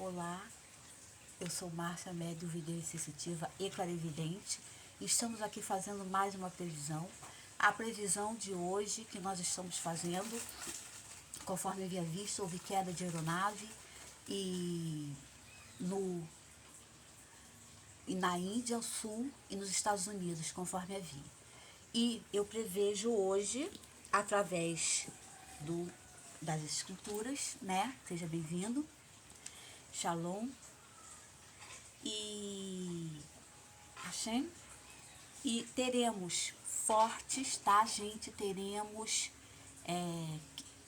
Olá, eu sou Márcia, médium vidente sensitiva e clarividente. Estamos aqui fazendo mais uma previsão. A previsão de hoje que nós estamos fazendo, conforme havia visto, houve queda de aeronave e na Índia, ao Sul e nos Estados Unidos, conforme havia. E eu prevejo hoje, através das escrituras, né? Seja bem-vindo. Shalom. E Hashem. E teremos fortes, tá, gente? Teremos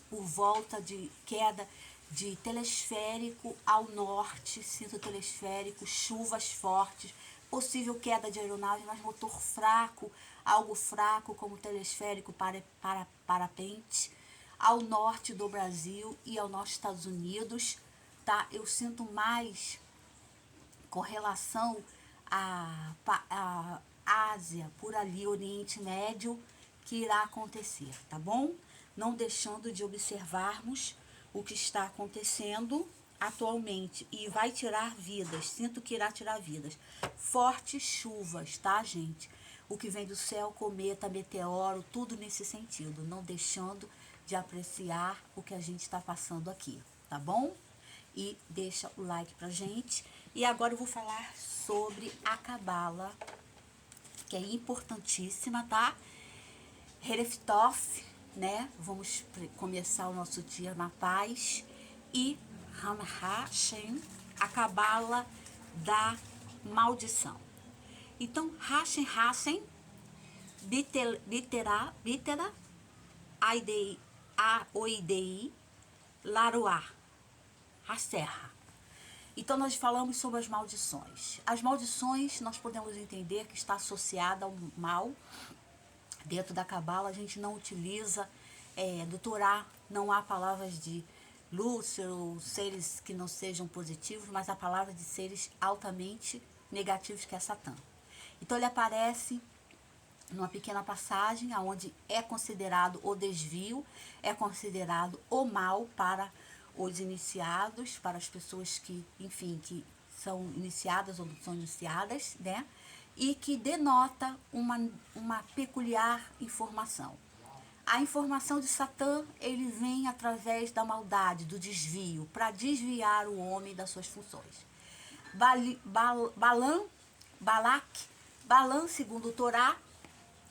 por volta de queda de telesférico ao norte, cinto telesférico, chuvas fortes, possível queda de aeronave, mas motor fraco, algo fraco como telesférico para parapente, ao norte do Brasil e ao norte dos Estados Unidos, tá? Eu sinto mais com relação à Ásia, por ali, Oriente Médio, que irá acontecer, tá bom? Não deixando de observarmos o que está acontecendo atualmente e vai tirar vidas, sinto que irá tirar vidas. Fortes chuvas, tá, gente? O que vem do céu, cometa, meteoro, tudo nesse sentido, não deixando de apreciar o que a gente está passando aqui, tá bom? E deixa o like pra gente. E agora eu vou falar sobre a Cabala, que é importantíssima, tá? Hereftof, né? Vamos começar o nosso dia na paz. E Hashem, a Cabala da maldição. Então, Hashem, bitera, oidei, laruá, a serra. Então nós falamos sobre as maldições. As maldições nós podemos entender que está associada ao mal. Dentro da Cabala a gente não utiliza, do Torá não há palavras de Lúcifer ou seres que não sejam positivos, mas a palavra de seres altamente negativos, que é Satã. Então ele aparece numa pequena passagem, onde é considerado o desvio, é considerado o mal para os iniciados, para as pessoas que, enfim, que são iniciadas ou não são iniciadas, né? E que denota uma peculiar informação. A informação de Satã, ele vem através da maldade, do desvio, para desviar o homem das suas funções. Balã, segundo o Torá,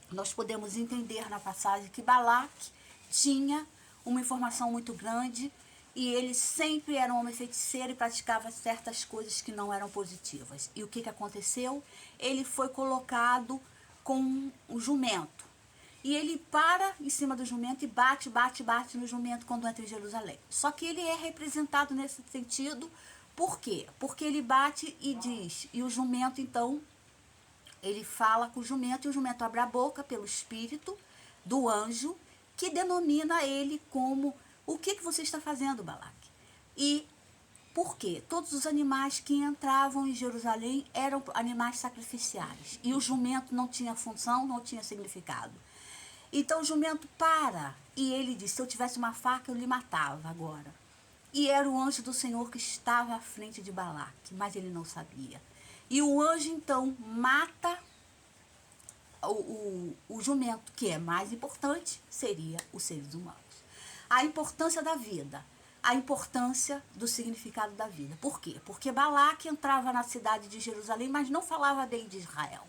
nós podemos entender na passagem que Balaque tinha uma informação muito grande e ele sempre era um homem feiticeiro e praticava certas coisas que não eram positivas. E o que aconteceu? Ele foi colocado com um jumento. E ele para em cima do jumento e bate no jumento quando entra em Jerusalém. Só que ele é representado nesse sentido, por quê? Porque ele bate e diz, e o jumento então, ele fala com o jumento e o jumento abre a boca pelo espírito do anjo, que denomina ele como: o que você está fazendo, Balaque? E por quê? Todos os animais que entravam em Jerusalém eram animais sacrificiais. E o jumento não tinha função, não tinha significado. Então o jumento para e ele diz: se eu tivesse uma faca eu lhe matava agora. E era o anjo do Senhor que estava à frente de Balaque, mas ele não sabia. E o anjo então mata o jumento, que é mais importante, seria os seres humanos. A importância da vida, a importância do significado da vida. Por quê? Porque Balaque entrava na cidade de Jerusalém, mas não falava bem de Israel.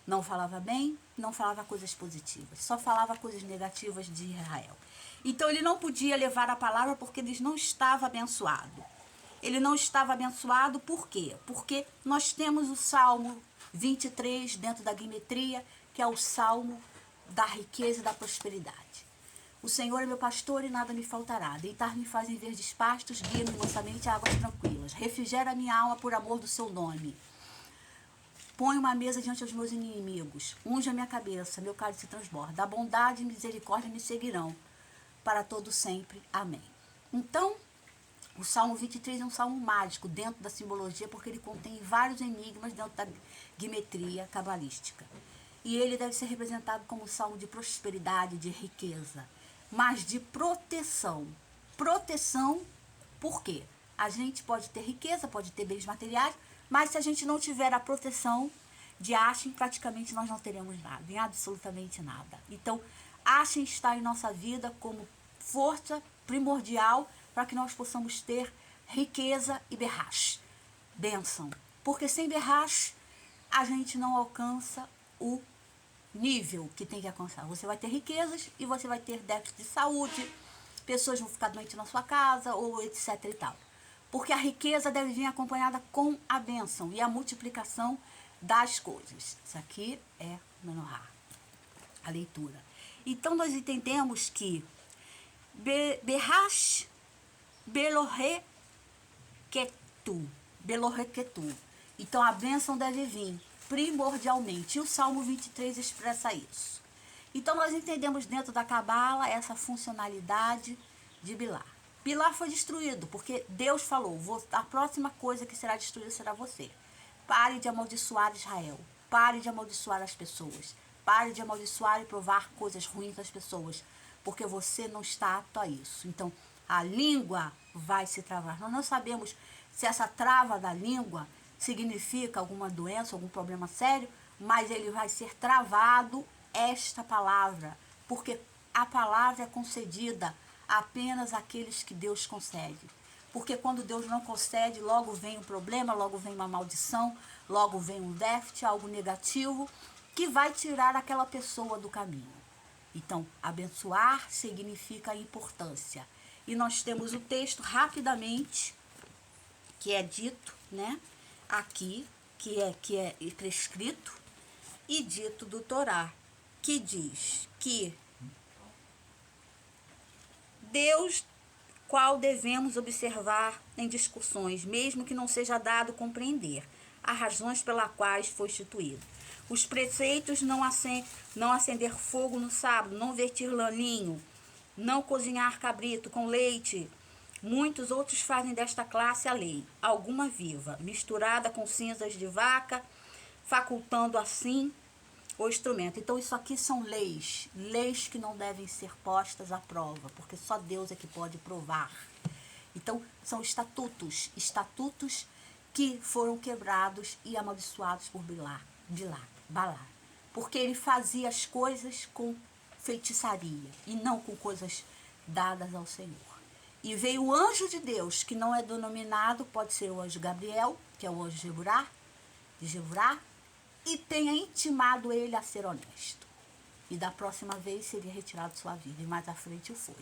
Não falava bem, não falava coisas positivas, só falava coisas negativas de Israel. Então ele não podia levar a palavra porque ele não estava abençoado. Ele não estava abençoado por quê? Porque nós temos o Salmo 23 dentro da Guimetria, que é o Salmo da riqueza e da prosperidade. O Senhor é meu pastor e nada me faltará. Deitar-me faz em verdes pastos, guia-me mansamente a águas tranquilas. Refrigera a minha alma por amor do seu nome. Põe uma mesa diante dos meus inimigos. Unge a minha cabeça, meu cálice se transborda. A bondade e misericórdia me seguirão para todo sempre. Amém. Então, o Salmo 23 é um salmo mágico dentro da simbologia, porque ele contém vários enigmas dentro da guimetria cabalística. E ele deve ser representado como um salmo de prosperidade, de riqueza, mas de proteção. Proteção por quê? A gente pode ter riqueza, pode ter bens materiais, mas se a gente não tiver a proteção de Ashen, praticamente nós não teremos nada, em absolutamente nada. Então, Ashen está em nossa vida como força primordial para que nós possamos ter riqueza e berrache, bênção. Porque sem berrache, a gente não alcança o nível que tem que alcançar. Você vai ter riquezas e você vai ter déficit de saúde, pessoas vão ficar doentes na sua casa, ou etc e tal. Porque a riqueza deve vir acompanhada com a bênção e a multiplicação das coisas. Isso aqui é Menorá, a leitura. Então, nós entendemos que Berrash Belohreketu. Então, a bênção deve vir primordialmente. E o Salmo 23 expressa isso. Então, nós entendemos dentro da Cabala essa funcionalidade de Bilá. Bilá foi destruído, porque Deus falou, a próxima coisa que será destruída será você. Pare de amaldiçoar Israel. Pare de amaldiçoar as pessoas. Pare de amaldiçoar e provar coisas ruins das pessoas, porque você não está apto a isso. Então, a língua vai se travar. Nós não sabemos se essa trava da língua significa alguma doença, algum problema sério, mas ele vai ser travado, esta palavra, porque a palavra é concedida apenas àqueles que Deus concede. Porque quando Deus não concede, logo vem um problema, logo vem uma maldição, logo vem um déficit, algo negativo, que vai tirar aquela pessoa do caminho. Então, abençoar significa importância. E nós temos o texto rapidamente, que é dito, né, aqui, que é prescrito e dito do Torá, que diz que Deus, qual devemos observar em discussões, mesmo que não seja dado compreender as razões pelas quais foi instituído. Os preceitos não acender fogo no sábado, não vertir laninho, não cozinhar cabrito com leite. Muitos outros fazem desta classe a lei, alguma viva, misturada com cinzas de vaca, facultando assim o instrumento. Então, isso aqui são leis que não devem ser postas à prova, porque só Deus é que pode provar. Então, são estatutos que foram quebrados e amaldiçoados por Balá, porque ele fazia as coisas com feitiçaria e não com coisas dadas ao Senhor. E veio o anjo de Deus, que não é denominado, pode ser o anjo Gabriel, que é o anjo de Jeburá, e tenha intimado ele a ser honesto. E da próxima vez seria retirado sua vida, e mais à frente o foi.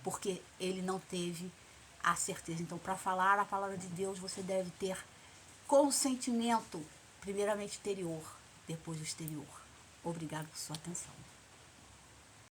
Porque ele não teve a certeza. Então, para falar a palavra de Deus, você deve ter consentimento, primeiramente interior, depois o exterior. Obrigado por sua atenção.